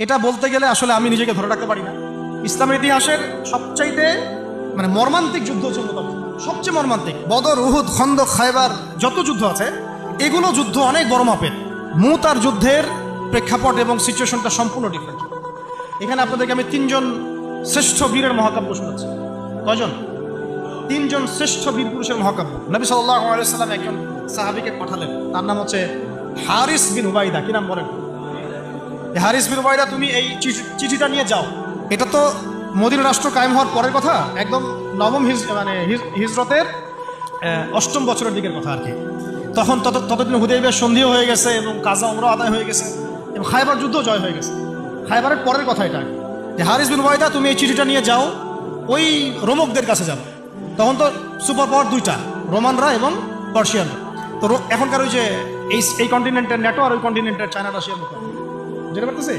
এটা বলতে গেলে আসলে আমি নিজেকে ধরে রাখতে পারি না। ইসলামের ইতিহাসের সবচাইতে মর্মান্তিক যুদ্ধ হচ্ছে মুতার যুদ্ধ, সবচেয়ে মর্মান্তিক। বদর, উহুদ, খন্দক, খায়বার যত যুদ্ধ আছে এগুলো যুদ্ধ অনেক বড় মাপের। মুতার যুদ্ধের প্রেক্ষাপট এবং সিচুয়েশনটা সম্পূর্ণ ডিফারেন্ট। এখানে আপনাদেরকে আমি তিনজন শ্রেষ্ঠ বীরের মহাকাব্য শোনাচ্ছি। কয়জন? তিনজন শ্রেষ্ঠ বীর পুরুষের মহাকাব্য। নবী সাল্লাল্লাহু আলাইহি ওয়াসাল্লাম একজন সাহাবীকে পাঠালেন, তার নাম হচ্ছে হারিস বিন উবাইদা। কি নাম বলেন? হারিস বিন উবাইদা, তুমি এই চিঠিটা নিয়ে যাও। এটা তো মদিনা রাষ্ট্র কায়েম হওয়ার পরের কথা, একদম নবম হিজরতের 8ম বছরের দিকের কথা আর কি। তখন ততদিন হুদাইবিয়ার সন্ধিও হয়ে গেছে এবং কাজা উমরা আদায় হয়ে গেছে এবং খায়বার যুদ্ধ জয় হয়ে গেছে। খায়বারের পরের কথা এটা, যে হারিস বিন উবাইদা তুমি এই চিঠিটা নিয়ে যাও, ওই রোমকদের কাছে যাও। তখন তো সুপার পাওয়ার দুইটা, রোমানরা এবং পার্সিয়ানরা। তো এখনকার ওই যে এই কন্টিনেন্টের ন্যাটো আর ওই কন্টিনেন্টের চায়না রাশিয়ার মতো, যেটা করতেছে।